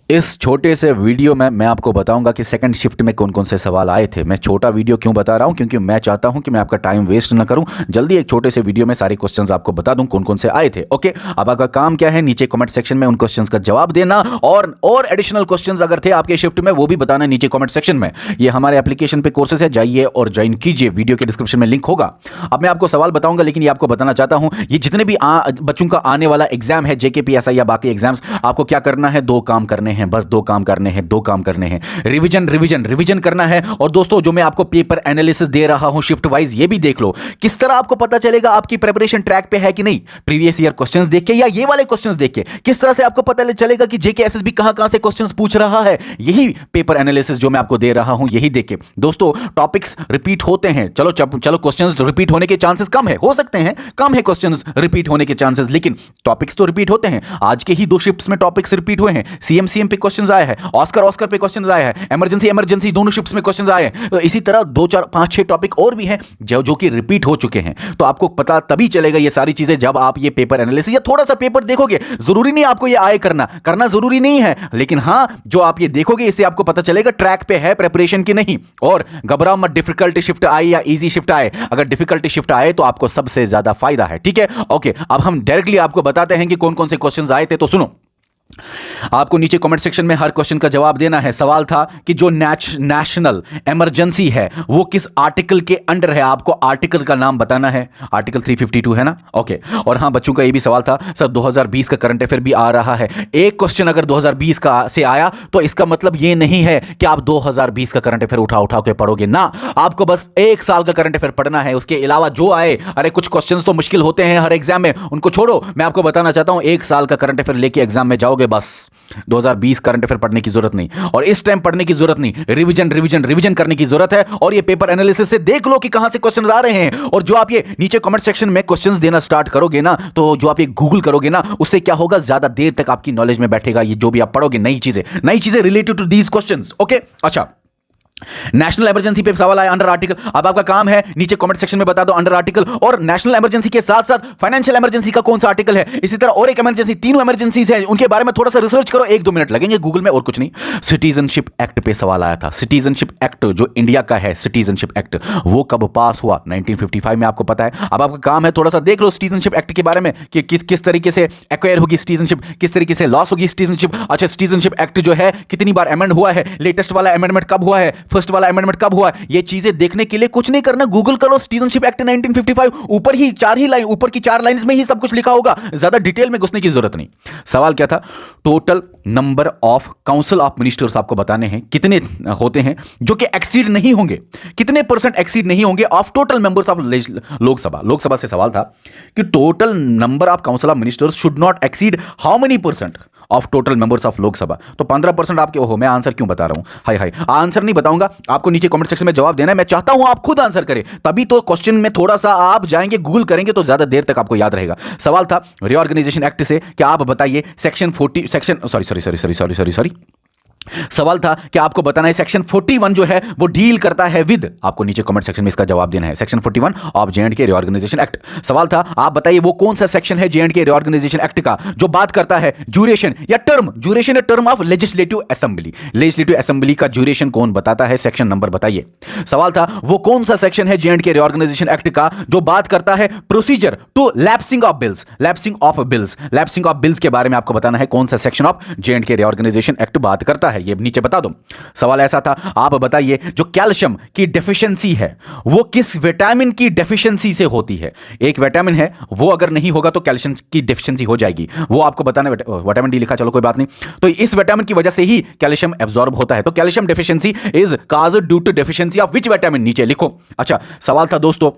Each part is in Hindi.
इस छोटे से वीडियो में मैं आपको बताऊंगा कि सेकंड शिफ्ट में कौन कौन से सवाल आए थे। मैं छोटा वीडियो क्यों बता रहा हूं, क्योंकि मैं चाहता हूं कि मैं आपका टाइम वेस्ट ना करूं, जल्दी एक छोटे से वीडियो में सारे क्वेश्चंस आपको बता दूं कौन कौन से आए थे। ओके, अब आपका काम क्या है, नीचे कमेंट सेक्शन में उन क्वेश्चंस का जवाब देना, और एडिशनल क्वेश्चंस अगर थे आपके शिफ्ट में वो भी बताना नीचे कमेंट सेक्शन में। ये हमारे एप्लीकेशन पे कोर्सेज है, जाइए और ज्वाइन कीजिए, वीडियो के डिस्क्रिप्शन में लिंक होगा। अब मैं आपको सवाल बताऊंगा, लेकिन ये आपको बताना चाहता हूं, ये जितने भी बच्चों का आने वाला एग्जाम है, जेकेपीएसआई या बाकी एग्जाम्स, आपको क्या करना है, दो काम करने हैं, बस दो काम करने हैं, दो काम करने हैं। रिवीजन रिवीजन रिवीजन करना है। और दोस्तों, जो मैं आपको पेपर एनालिसिस दे रहा हूं शिफ्ट वाइज, ये भी देख लो। किस तरह आपको पता चलेगा आपकी प्रिपरेशन ट्रैक पे है कि नहीं, प्रीवियस ईयर क्वेश्चंस देख के या ये वाले क्वेश्चंस देख के। किस तरह से आपको पता चलेगा कि जेकेएसएसबी कहां-कहां से क्वेश्चंस पूछ रहा है, यही पेपर एनालिसिस जो मैं आपको दे रहा हूं, यही देख के। दोस्तों, टॉपिक्स रिपीट होते हैं, चलो क्वेश्चंस रिपीट होने के चांसेस कम है, हो सकते हैं कम है क्वेश्चंस रिपीट होने के चांसेस, लेकिन टॉपिक्स तो रिपीट होते हैं। आज के ही दो शिफ्ट्स में टॉपिक्स रिपीट हुए हैं। सीएम पे क्वेश्चंस आए हैं, ऑस्कर पे क्वेश्चंस आए हैं, इमरजेंसी दोनों शिफ्ट्स में क्वेश्चंस आए हैं। तो इसी तरह 2 4 5 6 टॉपिक और भी हैं जो कि रिपीट हो चुके हैं। तो आपको पता तभी चलेगा ये सारी चीजें जब आप ये पेपर एनालिसिस या थोड़ा सा पेपर देखोगे। जरूरी नहीं आपको ये आए करना जरूरी नहीं है, लेकिन हां, जो आप ये देखोगे इससे आपको पता चलेगा ट्रैक पे है प्रिपरेशन की नहीं। और घबराओ मत, डिफिकल्टी शिफ्ट आए या इजी शिफ्ट आए, अगर डिफिकल्टी शिफ्ट आए तो आपको सबसे ज्यादा फायदा है। ठीक है, ओके, अब हम डायरेक्टली आपको बताते हैं कि कौन कौन से क्वेश्चंस आए थे। तो सुनो, आपको नीचे कमेंट सेक्शन में हर क्वेश्चन का जवाब देना है। सवाल था कि जो नेशनल इमरजेंसी है वो किस आर्टिकल के अंडर है, आपको आर्टिकल का नाम बताना है। आर्टिकल 352 है ना, ओके। और हां, बच्चों का ये भी सवाल था, सर 2020 का करंट अफेयर भी आ रहा है। एक क्वेश्चन अगर 2020 का से आया तो इसका मतलब ये नहीं है कि आप 2020 का करंट अफेयर उठा के पढ़ोगे ना, आपको बस एक साल का करंट अफेयर पढ़ना है। उसके अलावा जो आए, अरे कुछ क्वेश्चंस तो मुश्किल होते हैं हर एग्जाम में, उनको छोड़ो। मैं आपको बताना चाहता हूं, एक साल का करंट अफेयर लेके एग्जाम में जाओगे, बस 2020 करंट अफेयर पढ़ने की जरूरत नहीं, और इस टाइम पढ़ने की जरूरत नहीं, रिवीजन करने की जरूरत है। और ये पेपर एनालिसिस से देख लो कि कहां से क्वेश्चंस आ रहे हैं। और जो आप ये नीचे कमेंट सेक्शन में क्वेश्चंस देना स्टार्ट करोगे ना, तो जो आप ये गूगल करोगे ना, उससे क्या होगा, ज्यादा देर तक आपकी नॉलेज में बैठेगा ये जो भी आप पढ़ोगे, नई चीजें related to these questions. Okay, अच्छा, नेशनल इमरजेंसी पे सवाल आया अंडर आर्टिकल। अब आपका काम है नीचे कमेंट सेक्शन में बता दो अंडर आर्टिकल, और नेशनल इमरजेंसी के साथ साथ फाइनेंशियल इमरजेंसी का कौन सा आर्टिकल है। इसी तरह और एक इमरजेंसी, तीनों इमरजेंसीज हैं, उनके बारे में थोड़ा सा रिसर्च करो, 1-2 मिनट लगेंगे गूगल में, और कुछ नहीं। सिटीजनशिप एक्ट पे सवाल आया था। सिटीजनशिप एक्ट जो इंडिया का है, सिटीजनशिप एक्ट, वो कब पास हुआ, 1955 में, आपको पता है। अब आपका काम है थोड़ा सा देख लो सिटीजनशिप एक्ट के बारे में कि किस तरीके से एक्वायर होगी सिटीजनशिप, किस तरीके से लॉस होगी सिटीजनशिप। अच्छा, सिटीजनशिप एक्ट जो है कितनी बार अमेंड हुआ है, लेटेस्ट वाला अमेंडमेंट कब हुआ है, फर्स्ट वाला अमेंडमेंट कब हुआ। ये चीजें देखने के लिए कुछ नहीं करना, गूगल करो सिटीजनशिप एक्ट 1955, ऊपर ही ऊपर की 4 लाइंस में ही सब कुछ लिखा होगा, ज्यादा डिटेल में घुसने की जरूरत नहीं। सवाल क्या था, total number of council of ministers आपको बताने हैं, कितने होते हैं जो कि एक्सीड नहीं होंगे, कितने परसेंट एक्सीड नहीं होंगे of total members of Lok Sabha से सवाल था कि total number of council of ministers should not exceed how many percent of total members of Lok Sabha. तो 15% आपके, ओहो, मैं आंसर क्यों बता रहा हूं, हाय आंसर नहीं बताऊंगा, आपको नीचे कमेंट सेक्शन में जवाब देना है। मैं चाहता हूं आप खुद आंसर करें, तभी तो क्वेश्चन में थोड़ा सा आप जाएंगे, गूगल करेंगे तो ज्यादा देर तक आपको याद रहेगा। सवाल था रीऑर्गेनाइजेशन एक्ट से, क्या आप बताइए सवाल था कि आपको बताना है सेक्शन 41 जो है वो डील करता है विद, आपको नीचे कमेंट सेक्शन में इसका जवाब देना है, section 41 of J and K reorganisation act. सवाल था, आप बताइए वो कौन सा सेक्शन है जेएंडके रीऑर्गेनाइजेशन एक्ट का जो बात करता है ड्यूरेशन या टर्म ऑफ लेजिस्लेटिव असेंबली का ड्यूरेशन कौन बताता है, सेक्शन नंबर बताइए। सवाल था, वो कौन सा सेक्शन है जेएंडके रीऑर्गेनाइजेशन एक्ट का जो बात करता है procedure to lapsing of bills के बारे में आपको बताना है कौन सा section of J and K reorganisation act बात करता है, ये नीचे बता दो। सवाल ऐसा था, आप बताइए जो कैल्शियम की डेफिशिएंसी है वो किस विटामिन की डेफिशिएंसी से होती है। एक विटामिन है, वो अगर नहीं होगा तो कैल्शियम की डेफिशिएंसी हो जाएगी, वो आपको बताना। विटामिन डी लिखा, चलो कोई बात नहीं। तो इस विटामिन की वजह से ही कैल्शियम एब्जॉर्ब होता है, तो calcium deficiency is caused due to deficiency of which vitamin, नीचे लिखो। अच्छा, सवाल था दोस्तों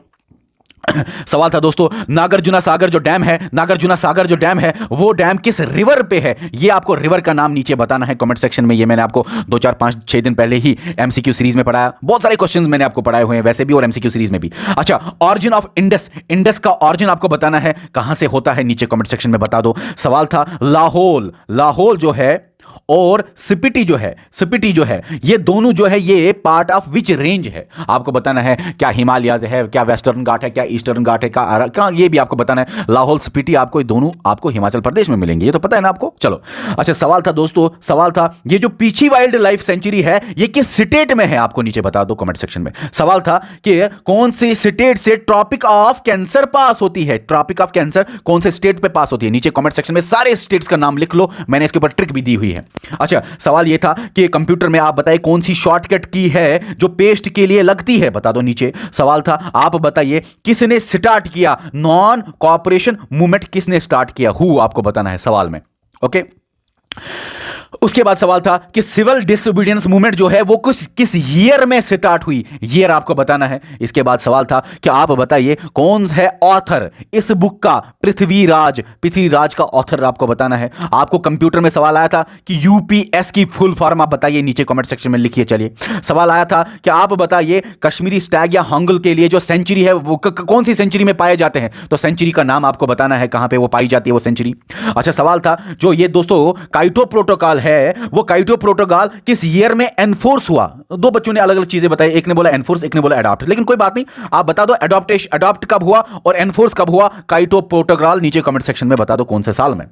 नागार्जुना सागर जो डैम है वो डैम किस रिवर पे है, ये आपको रिवर का नाम नीचे बताना है कमेंट सेक्शन में। ये मैंने आपको 2 4 5 6 दिन पहले ही एमसीक्यू सीरीज में पढ़ाया, बहुत सारे क्वेश्चंस मैंने आपको पढ़ाए हुए हैं वैसे भी और एमसीक्यू सीरीज में भी। अच्छा, ऑरिजिन ऑफ इंडस का ऑरिजिन आपको बताना है कहां से होता है, नीचे कमेंट सेक्शन में बता दो। सवाल था लाहौल जो है और स्पीति जो है ये दोनों जो है ये पार्ट ऑफ विच रेंज है, आपको बताना है। क्या हिमालयाज है, क्या वेस्टर्न घाट है, क्या ईस्टर्न घाट है, क्या ये भी आपको बताना है। लाहौल स्पीति आपको दोनों आपको हिमाचल प्रदेश में मिलेंगे, ये तो पता है ना आपको। चलो अच्छा, सवाल था दोस्तों, सवाल था ये जो पीछी वाइल्ड लाइफ सेंचुरी है ये किस स्टेट में है, आपको नीचे बता दो कमेंट सेक्शन में। सवाल था कि कौन सी स्टेट से ट्रॉपिक ऑफ कैंसर पास होती है, ट्रॉपिक ऑफ कैंसर कौन से स्टेट पे पास होती है, नीचे कमेंट सेक्शन में सारे स्टेट्स का नाम लिख लो, मैंने इसके ऊपर ट्रिक भी दी हुई है। अच्छा, सवाल यह था कि कंप्यूटर में आप बताइए कौन सी शॉर्टकट की है जो पेस्ट के लिए लगती है, बता दो नीचे। सवाल था आप बताइए किसने स्टार्ट किया नॉन कॉपरेशन मूवमेंट, किसने स्टार्ट किया, हु आपको बताना है सवाल में। ओके, उसके बाद सवाल था कि सिविल डिसोबीडियंस मूवमेंट जो है वो किस ईयर में स्टार्ट हुई, ईयर आपको बताना है। इसके बाद सवाल था कि आप बताइए कौन है ऑथर इस बुक का, पृथ्वीराज का ऑथर आपको बताना है। आपको कंप्यूटर में सवाल आया था कि यूपीएस की फुल फॉर्म आप बताइए, नीचे कमेंट सेक्शन में लिखिए। चलिए, सवाल आया था कि आप बताइए कश्मीरी स्टैग या हंगल के लिए जो सेंचुरी है वो कौन सी सेंचुरी में पाए जाते हैं, तो सेंचुरी का नाम आपको बताना है, कहां पे वो पाई जाती है वो सेंचुरी। अच्छा, सवाल था जो ये दोस्तों काइटो प्रोटोकॉल है वो काइटो प्रोटोकॉल किस ईयर में एनफोर्स हुआ। दो बच्चों ने अलग अलग चीजें बताई, एक ने बोला एनफोर्स, एक ने बोला अडॉप्ट, लेकिन कोई बात नहीं, आप बता दो अडॉप्ट कब हुआ और एनफोर्स कब हुआ काइटो प्रोटोकॉल, नीचे कमेंट सेक्शन में बता दो कौन से साल में।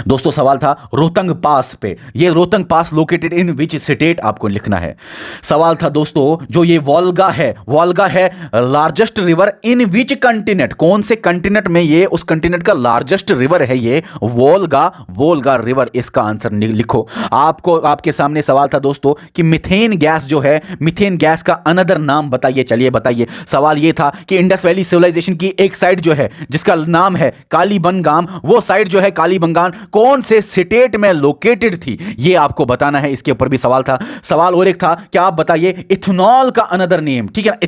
दोस्तों सवाल था रोहतंग पास पे, ये रोहतंग पास लोकेटेड इन विच स्टेट आपको लिखना है। सवाल था दोस्तों जो ये वोल्गा है largest river in which continent, कौन से कंटिनेंट में ये उस कंटिनेंट का लार्जेस्ट रिवर है ये वोल्गा रिवर, इसका आंसर लिखो। आपको आपके सामने सवाल था दोस्तों कि मीथेन गैस जो है, मीथेन गैस का अनदर नाम बताइए। चलिए बताइए, सवाल ये था कि इंडस वैली सिविलाइजेशन की एक साइड जो है जिसका नाम है कालीबंगान, वो साइड जो है कालीबंगान कौन से स्टेट में लोकेटेड थी, ये आपको बताना है। इसके ऊपर भी सवाल था। सवाल और एक था कि आप बताइए इथेनॉल का अनदर नेम, ठीक है ना,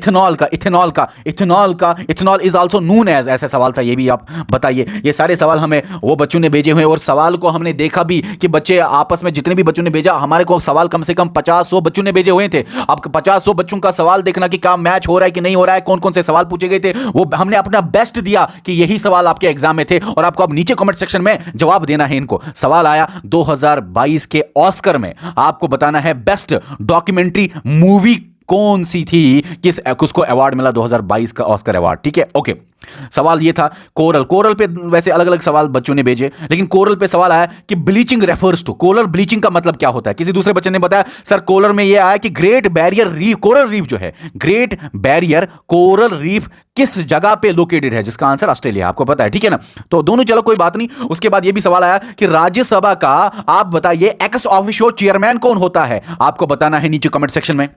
ethanol is also known as, ऐसा सवाल था, ये भी आप बताइए। ये सारे सवाल हमें वो बच्चों ने भेजे हुए और सवाल को हमने देखा भी कि बच्चे आपस में जितने भी बच्चों ने भेजा, हमारे को सवाल कम से कम 50-100 बच्चों ने भेजे हुए थे। अब 50-100 बच्चों का सवाल देखना कि क्या मैच हो रहा है कि नहीं हो रहा है, कौन कौन से सवाल पूछे गए थे, वो हमने अपना बेस्ट दिया कि यही सवाल आपके एग्जाम में थे और आपको अब नीचे कमेंट सेक्शन में जवाब देना है इनको। सवाल आया 2022 के ऑस्कर में, आपको बताना है बेस्ट डॉक्यूमेंट्री मूवी कौन सी थी, किसको अवार्ड मिला 2022 का ऑस्कर अवार्ड, ठीक है। ओके, सवाल ये था कोरल पे वैसे अलग अलग सवाल बच्चों ने भेजे, लेकिन कोरल पे सवाल आया कि bleaching refers to, coral bleaching का मतलब क्या होता है। किसी दूसरे बच्चे ने बताया सर कोरल में ये आया कि great barrier reef, coral reef जो है ग्रेट बैरियर कोरल रीफ किस जगह पे लोकेटेड है, जिसका आंसर ऑस्ट्रेलिया, आपको पता है, ठीक है ना। तो दोनों चलो कोई बात नहीं। उसके बाद ये भी सवाल आया कि राज्यसभा का आप बताइए एक्स ऑफिशियो चेयरमैन कौन होता है, आपको बताना है नीचे कमेंट सेक्शन में।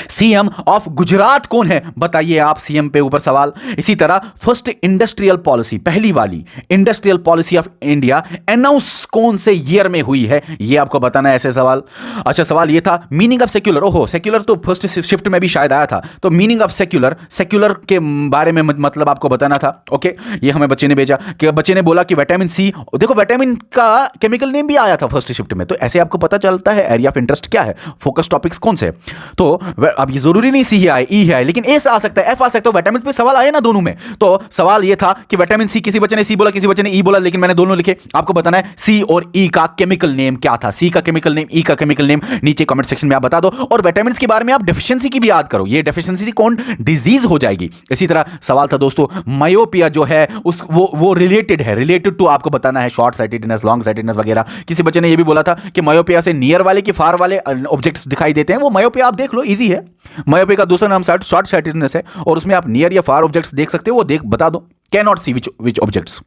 सीएम ऑफ गुजरात कौन है, बताइए आप, सीएम पे ऊपर सवाल। इसी तरह फर्स्ट इंडस्ट्रियल पॉलिसी, पहली वाली industrial policy of India announce कौन से ईयर में हुई है, ये आपको बताना है, ऐसे सवाल। अच्छा, सवाल ये था मीनिंग ऑफ सेक्युलर, ओहो सेक्युलर तो फर्स्ट शिफ्ट में भी शायद आया था, तो मीनिंग ऑफ सेक्युलर के बारे में मतलब आपको बताना था। ओके, ये हमें बच्चे ने भेजा कि बच्चे ने बोला कि विटामिन सी, देखो विटामिन का केमिकल नेम भी आया था फर्स्ट शिफ्ट में, तो ऐसे आपको पता चलता है एरिया ऑफ इंटरेस्ट क्या है, फोकस टॉपिक्स कौन से। तो अब ये जरूरी नहीं सी है ई है, लेकिन एस आ सकता है, एफ आ सकता है, विटामिन पे सवाल आए ना दोनों में। तो सवाल ये था कि विटामिन सी, किसी बच्चे ने सी बोला, किसी बच्चे ने ई बोला, लेकिन मैंने दोनों लिखे। आपको बताना है सी और ई का केमिकल नेम क्या था, सी का केमिकल नेम, ई का केमिकल नेम, नीचे कमेंट सेक्शन में आप बता दो। और विटामिन के बारे में आप डेफिशिएंसी की भी याद करो, ये डेफिशिएंसी से कौन डिजीज हो जाएगी। इसी तरह सवाल था दोस्तों मायोपिया जो है उस वो रिलेटेड टू आपको बताना है शॉर्ट साइटेडनेस, लॉन्ग साइटेडनेस वगैरह। किसी बच्चे ने ये भी बोला था कि मायोपिया से नियर वाले की फार वाले ऑब्जेक्ट्स दिखाई देते हैं, वो मायोपिया आप देख लो, इजी है। मायोपिया का दूसरा नाम शॉर्ट साइटेडनेस है और उसमें आप नियर या फार ऑब्जेक्ट्स देख सकते हो, वो बता दो, cannot see which objects.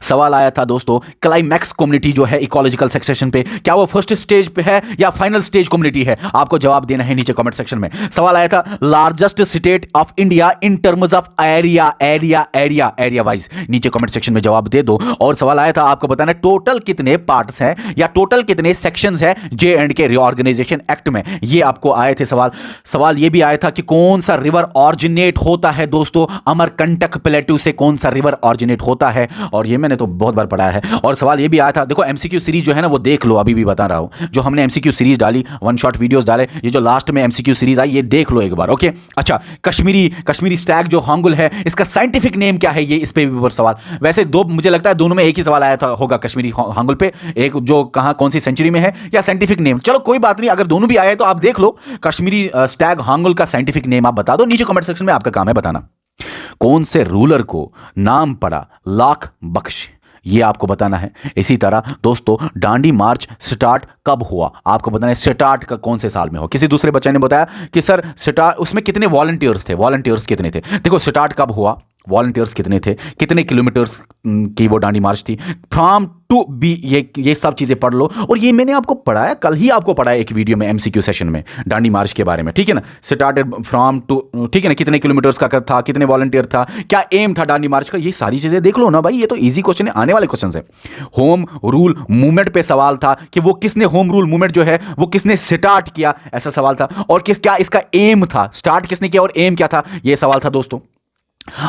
सवाल आया था दोस्तों क्लाइमैक्स कम्युनिटी जो है इकोलॉजिकल सक्सेशन पे, क्या वो फर्स्ट स्टेज पे है या फाइनल स्टेज कम्युनिटी है, आपको जवाब देना है नीचे कमेंट सेक्शन में। सवाल आया था largest state of India in terms of area wise, नीचे कमेंट सेक्शन में जवाब दे दो। और सवाल आया था आपको बताना है टोटल कितने पार्ट्स हैं या टोटल कितने सेक्शंस हैं J&K रीऑर्गेनाइजेशन एक्ट में, ये आपको आए थे सवाल ये भी आया था कि कौन सा रिवर ऑरिजिनेट होता है दोस्तों अमरकंटक प्लेटू से, कौन सा रिवर ऑरिजिनेट होता है। और ये मैंने तो बहुत बार पढ़ा है। और सवाल ये भी आया था, देखो एमसीक्यू सीरीज जो है ना वो देख लो, अभी भी बता रहा हूं, जो हमने एमसीक्यू सीरीज डाली, वन शॉट वीडियोस डाले, ये जो लास्ट में एमसीक्यू सीरीज आई ये देख लो एक बार, ओके। अच्छा, कश्मीरी स्टैग जो हांगुल है इसका साइंटिफिक नेम क्या है, ये इस पे भी सवाल। वैसे दो, मुझे लगता है दोनों में एक ही सवाल आया था होगा कश्मीरी हांगुल पे, एक जो कहां कौन सी सेंचुरी में है या साइंटिफिक नेम। चलो कोई बात नहीं, अगर दोनों भी आए तो आप देख लो, कश्मीरी स्टैग हांगुल का साइंटिफिक नेम आप बता दो, नीचे कमेंट सेक्शन में आपका काम है बताना। कौन से रूलर को नाम पड़ा लाख बख्श, ये आपको बताना है। इसी तरह दोस्तों दांडी मार्च स्टार्ट कब हुआ, आपको बताना है स्टार्ट का कौन से साल में हो। किसी दूसरे बच्चे ने बताया कि सर स्टार्ट, उसमें कितने वॉलंटियर्स थे, वॉलंटियर्स कितने थे। देखो स्टार्ट कब हुआ, वॉलंटियर्स कितने थे, कितने किलोमीटर्स की वो दांडी मार्च थी, फ्रॉम टू बी, ये सब चीजें पढ़ लो। और ये मैंने आपको पढ़ाया, कल ही आपको पढ़ाया एक वीडियो में एमसीक्यू सेशन में दांडी मार्च के बारे में, ठीक है ना। स्टार्टेड फ्रॉम टू, ठीक है ना, कितने किलोमीटर्स का था, कितने वॉलंटियर था, क्या एम था दांडी मार्च का, ये सारी चीजें देख लो ना भाई, ये तो इजी क्वेश्चन है, आने वाले क्वेश्चन है। होम रूल मूवमेंट पे सवाल था कि वो किसने होम रूल मूवमेंट जो है वो किसने स्टार्ट किया, ऐसा सवाल था। और क्या इसका एम था, स्टार्ट किसने किया और एम क्या था, ये सवाल था दोस्तों।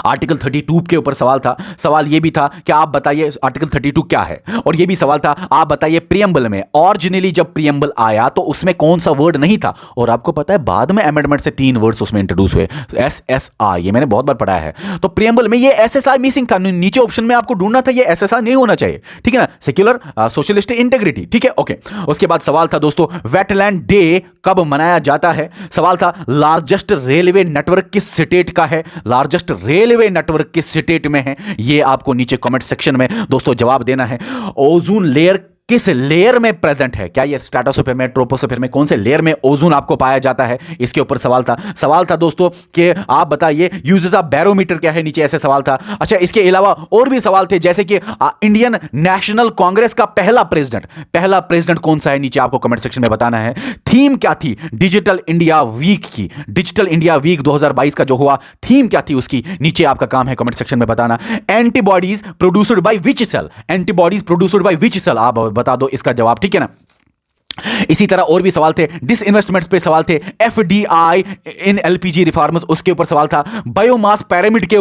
आर्टिकल 32 के ऊपर सवाल था। सवाल यह भी था कि आप बताइए आर्टिकल 32 क्या है, और यह भी सवाल था आप बताइए प्रियम्बल में, ओरिजिनली जब प्रियम्बल आया तो उसमें कौन सा वर्ड नहीं था, और आपको पता है बाद में अमेंडमेंट से 3 वर्ड्स उसमें इंट्रोड्यूस हुए, SSR, ये मैंने बहुत बार पढ़ा है। तो प्रियम्बल में ये SSR मिसिंग था, नीचे ऑप्शन में आपको ढूंढना था, ये SSR नहीं होना चाहिए, ठीक है ना, सेक्युलर सोशलिस्ट इंटेग्रिटी, ठीक है, ओके। उसके बाद सवाल था दोस्तों वेटलैंड डे कब मनाया जाता है। सवाल था लार्जेस्ट रेलवे नेटवर्क किस स्टेट का है, लार्जेस्ट रेलवे नेटवर्क किस स्टेट में है, ये आपको नीचे कमेंट सेक्शन में दोस्तों जवाब देना है। ओजोन लेयर किस लेयर में प्रेजेंट है, क्या ये स्ट्रेटोस्फीयर में, ट्रोपोस्फीयर में, कौन से लेयर में ओजोन आपको पाया जाता है, इसके ऊपर सवाल था दोस्तों कि आप बताइए यूजेस ऑफ बैरोमीटर क्या है, नीचे ऐसे सवाल था। अच्छा, इसके अलावा और भी सवाल थे जैसे कि इंडियन नेशनल कांग्रेस का पहला प्रेसिडेंट कौन सा है, नीचे आपको कमेंट सेक्शन में बताना है। थीम क्या थी डिजिटल इंडिया वीक की, डिजिटल इंडिया वीक 2022 का जो हुआ, थीम क्या थी उसकी, नीचे आपका काम है कमेंट सेक्शन में बताना। Antibodies produced by which cell, antibodies produced by which cell, आप बता दो इसका जवाब, ठीक है ना। इसी तरह और भी सवाल थे, डिसइन्वेस्टमेंट्स पे सवाल थे, एफडीआई इन एलपीजी रिफॉर्म्स उसके ऊपर सवाल था, बायोमास पिरामिड के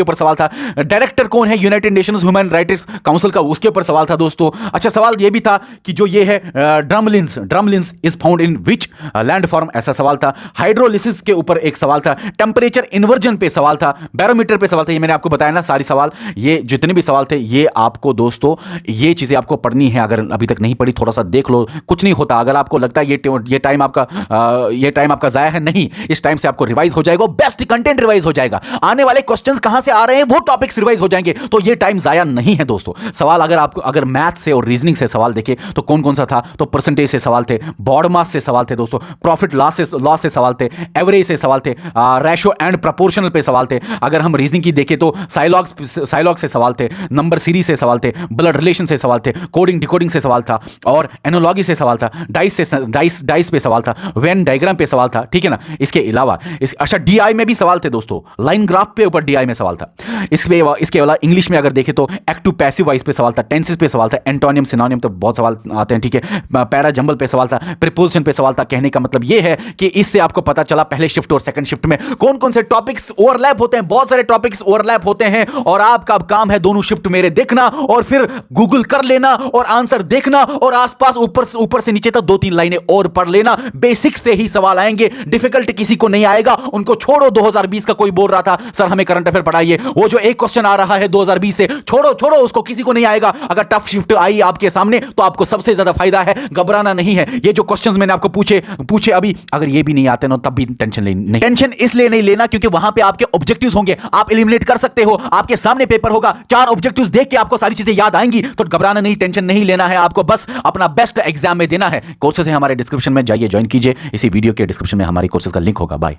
ऊपर सवाल था, डायरेक्टर कौन है United Nations human rights council का, उसके ऊपर सवाल था दोस्तों। अच्छा, सवाल यह भी था कि जो ये है drumlins is found in which landform, ऐसा सवाल था। हाइड्रोलिसिस के ऊपर एक सवाल था, टेंपरेचर इन्वर्जन पे सवाल था, बैरोमीटर पे सवाल था। ये मैंने आपको बताया ना सारी सवाल, ये जितने भी सवाल थे ये आपको दोस्तों ये चीजें आपको पढ़नी है, अगर अभी तक नहीं पढ़ी थोड़ा सा देख लो, कुछ नहीं होता। अगर आपको लगता है ये टाइम आपका जाया है, नहीं, इस टाइम से आपको रिवाइज हो जाएगा, बेस्ट कंटेंट रिवाइज हो जाएगा, आने वाले क्वेश्चंस कहां से आ रहे हैं वो टॉपिक्स रिवाइज हो जाएंगे, तो ये टाइम जाया नहीं है दोस्तों। सवाल अगर मैथ से और रीजनिंग से सवाल देखे तो कौन सा था, तो परसेंटेज से सवाल थे, बॉड मास से सवाल थे दोस्तों, प्रॉफिट लॉस से सवाल थे, एवरेज से सवाल थे, रेशो एंड प्रोपोर्शनल पे सवाल थे। अगर हम रीजनिंग की देखें तो साइलॉग से सवाल थे, नंबर सीरीज से सवाल थे, ब्लड रिलेशन से सवाल थे, कोडिंग डिकोडिंग से सवाल था, और एनोलॉजी से सवाल था, डाइस पे सवाल था, वेन डायग्राम पे सवाल था, ठीक है ना। इसके अलावा अच्छा डीआई में भी सवाल थे दोस्तों, लाइन ग्राफ पे ऊपर डीआई में सवाल था। इसके अलावा इंग्लिश में अगर देखें तो एक्टिव पैसिव वॉइस पे सवाल था, टेंसेस पे सवाल था, एंटोनियम सिनोनियम तो बहुत सवाल आते हैं, ठीक है। पैरा जंबल पे सवाल था, प्रीपोजिशन पे सवाल था। कहने का मतलब यह है कि इससे आपको पता चला पहले शिफ्ट और सेकंड शिफ्ट में कौन से टॉपिक्स ओवरलैप होते हैं, बहुत सारे टॉपिक्स ओवरलैप होते हैं, और आपका अब काम है दोनों शिफ्ट मेरे देखना और फिर गूगल कर लेना और आंसर देखना, और आसपास ऊपर से नीचे तक 2-3 लाइनें और पढ़ लेना। बेसिक से ही सवाल आएंगे, डिफिकल्ट किसी को नहीं आएगा, उनको छोड़ो। 2020 का कोई बोल रहा था सर हमें करंट अफेयर पढ़ाइए, वो जो एक क्वेश्चन आ रहा है 2020 से, छोड़ो उसको, किसी को नहीं आएगा। अगर टफ शिफ्ट आई आपके सामने तो आपको सबसे ज्यादा फायदा है, घबराना नहीं है। ये जो क्वेश्चंस मैंने आपको पूछे अभी, अगर ये भी नहीं आते ना तब भी टेंशन इसलिए नहीं लेना क्योंकि वहां पे आपके ऑब्जेक्टिव्स होंगे, आप एलिमिनेट कर सकते हो, आपके सामने पेपर होगा, 4 ऑब्जेक्टिव्स देख के आपको सारी चीजें याद आएंगी, तो घबराना नहीं, टेंशन नहीं लेना है, आपको बस अपना बेस्ट एग्जाम में देना है। कोर्सेज है हमारे डिस्क्रिप्शन में, जाइए ज्वाइन कीजिए, इसी वीडियो के डिस्क्रिप्शन में हमारी कोर्सेज का लिंक होगा। बाय।